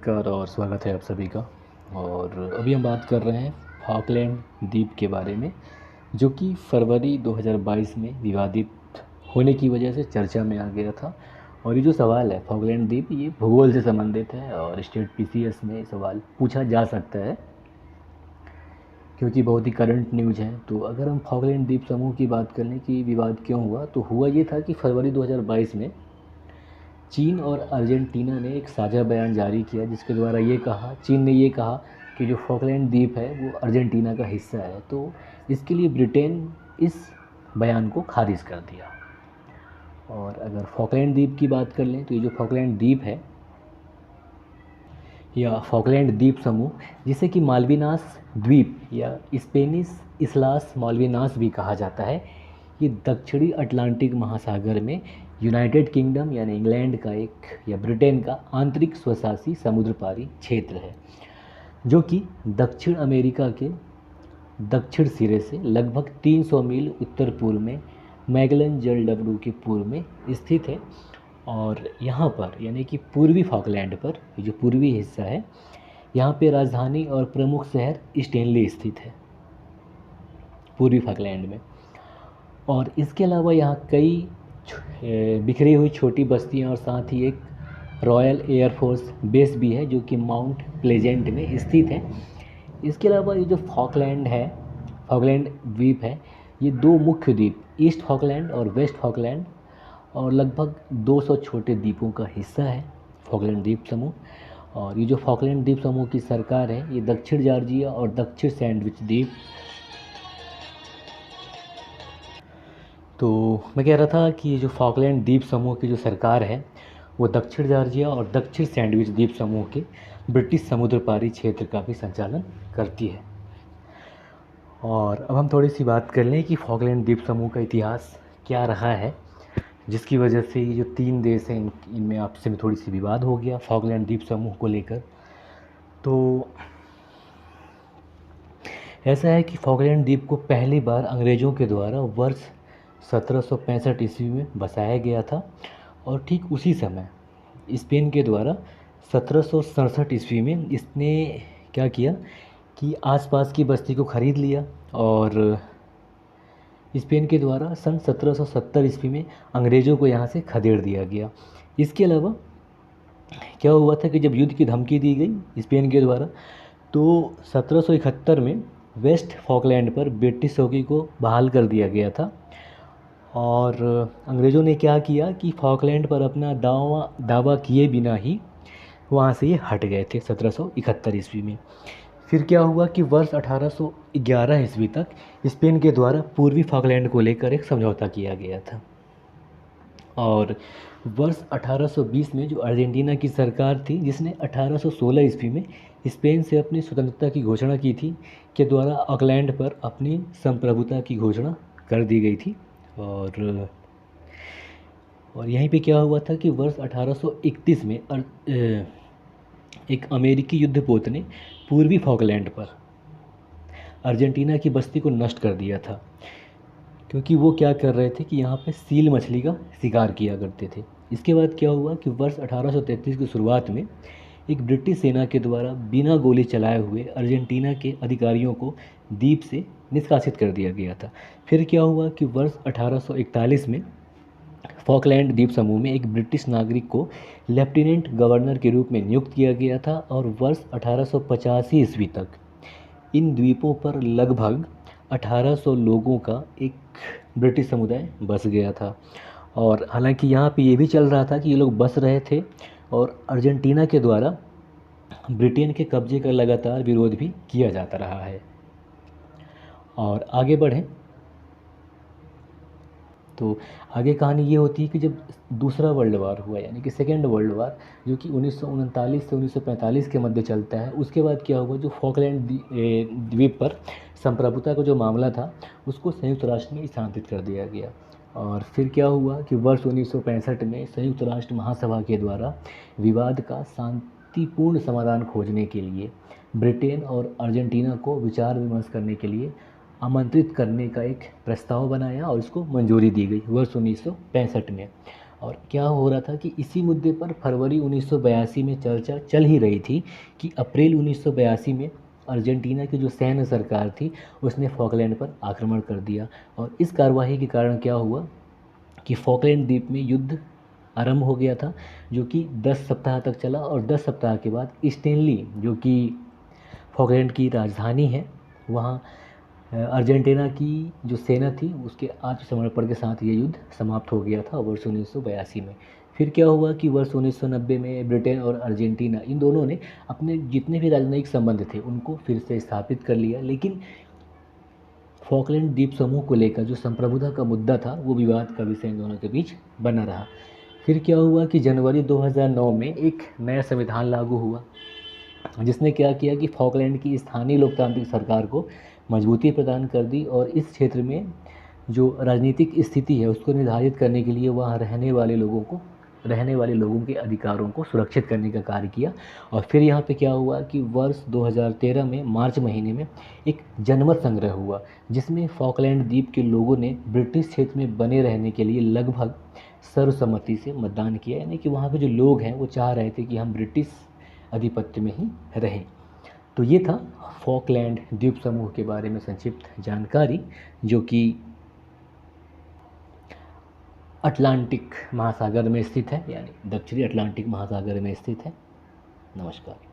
नमस्कार और स्वागत है आप सभी का। और अभी हम बात कर रहे हैं फॉकलैंड द्वीप के बारे में, जो कि फरवरी 2022 में विवादित होने की वजह से चर्चा में आ गया था। और ये जो सवाल है फॉकलैंड द्वीप, ये भूगोल से संबंधित है और स्टेट पीसीएस में सवाल पूछा जा सकता है क्योंकि बहुत ही करंट न्यूज़ है। तो अगर हम फॉकलैंड द्वीप समूह की बात कर लें कि विवाद क्यों हुआ, तो हुआ ये था कि फरवरी 2022 में चीन और अर्जेंटीना ने एक साझा बयान जारी किया, जिसके द्वारा चीन ने ये कहा कि जो फॉकलैंड द्वीप है वो अर्जेंटीना का हिस्सा है। तो इसके लिए ब्रिटेन इस बयान को खारिज कर दिया। और अगर फॉकलैंड द्वीप की बात कर लें तो ये जो फॉकलैंड द्वीप है या फॉकलैंड द्वीप समूह, जिसे कि माल्विनास द्वीप या स्पेनिश इसलास माल्विनास भी कहा जाता है, ये दक्षिणी अटलांटिक महासागर में यूनाइटेड किंगडम यानी इंग्लैंड का एक या ब्रिटेन का आंतरिक स्वशासी समुद्र पारी क्षेत्र है, जो कि दक्षिण अमेरिका के दक्षिण सिरे से लगभग 300 मील उत्तर पूर्व में मैगलन जलडब्लू के पूर्व में स्थित है। और यहाँ पर यानी कि पूर्वी फॉकलैंड पर, ये जो पूर्वी हिस्सा है, यहाँ पे राजधानी और प्रमुख शहर स्टेनली स्थित है पूर्वी फॉकलैंड में। और इसके अलावा यहाँ कई बिखरी हुई छोटी बस्तियाँ और साथ ही एक रॉयल एयरफोर्स बेस भी है, जो कि माउंट प्लेजेंट में स्थित है। इसके अलावा ये जो फॉकलैंड है, फॉकलैंड द्वीप है, ये दो मुख्य द्वीप ईस्ट फॉकलैंड और वेस्ट फॉकलैंड और लगभग 200 छोटे द्वीपों का हिस्सा है फॉकलैंड द्वीप समूह। और ये जो फॉकलैंड द्वीप समूह की सरकार है, ये दक्षिण जॉर्जिया और दक्षिण सैंडविच द्वीप। तो मैं कह रहा था कि ये जो फॉकलैंड द्वीप समूह की जो सरकार है, वो दक्षिण जॉर्जिया और दक्षिण सैंडविच द्वीप समूह के ब्रिटिश समुद्र पारी क्षेत्र का भी संचालन करती है। और अब हम थोड़ी सी बात कर लें कि फॉकलैंड द्वीप समूह का इतिहास क्या रहा है, जिसकी वजह से ये जो 3 देश हैं इनमें आपसे में थोड़ी सी विवाद हो गया फॉकलैंड द्वीप समूह को लेकर। तो ऐसा है कि फॉकलैंड द्वीप को पहली बार अंग्रेज़ों के द्वारा वर्ष 1765 ईस्वी में बसाया गया था। और ठीक उसी समय स्पेन के द्वारा 1767 ईस्वी में इसने क्या किया कि आसपास की बस्ती को ख़रीद लिया। और स्पेन के द्वारा सन 1770 ईस्वी में अंग्रेज़ों को यहाँ से खदेड़ दिया गया। इसके अलावा क्या हुआ था कि जब युद्ध की धमकी दी गई स्पेन के द्वारा, तो 1771 में वेस्ट फॉकलैंड पर ब्रिटिश चौकी को बहाल कर दिया गया था। और अंग्रेज़ों ने क्या किया कि फॉकलैंड पर अपना दावा किए बिना ही वहाँ से ये हट गए थे 1771 ईस्वी में। फिर क्या हुआ कि वर्ष 1811 ईस्वी तक स्पेन के द्वारा पूर्वी फॉकलैंड को लेकर एक समझौता किया गया था। और वर्ष 1820 में जो अर्जेंटीना की सरकार थी, जिसने 1816 ईस्वी में स्पेन से अपनी स्वतंत्रता की घोषणा की थी, के द्वारा ऑकलैंड पर अपनी संप्रभुता की घोषणा कर दी गई थी। और यहीं पे क्या हुआ था कि वर्ष 1831 में एक अमेरिकी युद्धपोत ने पूर्वी फॉकलैंड पर अर्जेंटीना की बस्ती को नष्ट कर दिया था, क्योंकि वो क्या कर रहे थे कि यहाँ पे सील मछली का शिकार किया करते थे। इसके बाद क्या हुआ कि वर्ष 1833 की शुरुआत में एक ब्रिटिश सेना के द्वारा बिना गोली चलाए हुए अर्जेंटीना के अधिकारियों को द्वीप से निष्कासित कर दिया गया था। फिर क्या हुआ कि वर्ष 1841 में फॉकलैंड द्वीप समूह में एक ब्रिटिश नागरिक को लेफ्टिनेंट गवर्नर के रूप में नियुक्त किया गया था। और वर्ष 1885 ईस्वी तक इन द्वीपों पर लगभग 1800 लोगों का एक ब्रिटिश समुदाय बस गया था। और हालांकि यहाँ पे ये भी चल रहा था कि ये लोग बस रहे थे और अर्जेंटीना के द्वारा ब्रिटेन के कब्जे का लगातार विरोध भी किया जाता रहा है। और आगे बढ़ें तो आगे कहानी ये होती है कि जब दूसरा वर्ल्ड वार हुआ, यानी कि सेकेंड वर्ल्ड वार, जो कि 1939 से 1945 के मध्य चलता है, उसके बाद क्या हुआ, जो फॉकलैंड द्वीप पर संप्रभुता का जो मामला था, उसको संयुक्त राष्ट्र में स्थानांतरित कर दिया गया। और फिर क्या हुआ कि वर्ष 1965 में संयुक्त राष्ट्र महासभा के द्वारा विवाद का शांतिपूर्ण समाधान खोजने के लिए ब्रिटेन और अर्जेंटीना को विचार विमर्श करने के लिए आमंत्रित करने का एक प्रस्ताव बनाया और इसको मंजूरी दी गई वर्ष 1965 में। और क्या हो रहा था कि इसी मुद्दे पर फरवरी 1982 में चर्चा चल ही रही थी कि अप्रैल 1982 में अर्जेंटीना की जो सैन्य सरकार थी उसने फॉकलैंड पर आक्रमण कर दिया। और इस कार्यवाही के कारण क्या हुआ कि फॉकलैंड द्वीप में युद्ध आरंभ हो गया था, जो कि 10 सप्ताह तक चला। और 10 सप्ताह के बाद स्टेनली, जो कि फॉकलैंड की राजधानी है, वहाँ अर्जेंटीना की जो सेना थी उसके आत्मसमर्पण के साथ ये युद्ध समाप्त हो गया था वर्ष 1982 में। फिर क्या हुआ कि वर्ष 1990 में ब्रिटेन और अर्जेंटीना इन दोनों ने अपने जितने भी राजनयिक संबंध थे उनको फिर से स्थापित कर लिया। लेकिन फॉकलैंड द्वीप समूह को लेकर जो संप्रभुता का मुद्दा था वो विवाद का विषय इन दोनों के बीच बना रहा। फिर क्या हुआ कि जनवरी 2009 में एक नया संविधान लागू हुआ, जिसने क्या किया कि फॉकलैंड की स्थानीय लोकतांत्रिक सरकार को मजबूती प्रदान कर दी और इस क्षेत्र में जो राजनीतिक स्थिति है उसको निर्धारित करने के लिए वहाँ रहने वाले लोगों के अधिकारों को सुरक्षित करने का कार्य किया। और फिर यहाँ पे क्या हुआ कि वर्ष 2013 में मार्च महीने में एक जनमत संग्रह हुआ, जिसमें फॉकलैंड द्वीप के लोगों ने ब्रिटिश क्षेत्र में बने रहने के लिए लगभग सर्वसम्मति से मतदान किया। यानी कि वहाँ के जो लोग हैं वो चाह रहे थे कि हम ब्रिटिश आधिपत्य में ही रहें। तो ये था फॉकलैंड द्वीप समूह के बारे में संक्षिप्त जानकारी, जो कि अटलांटिक महासागर में स्थित है, यानी दक्षिणी अटलांटिक महासागर में स्थित है। नमस्कार।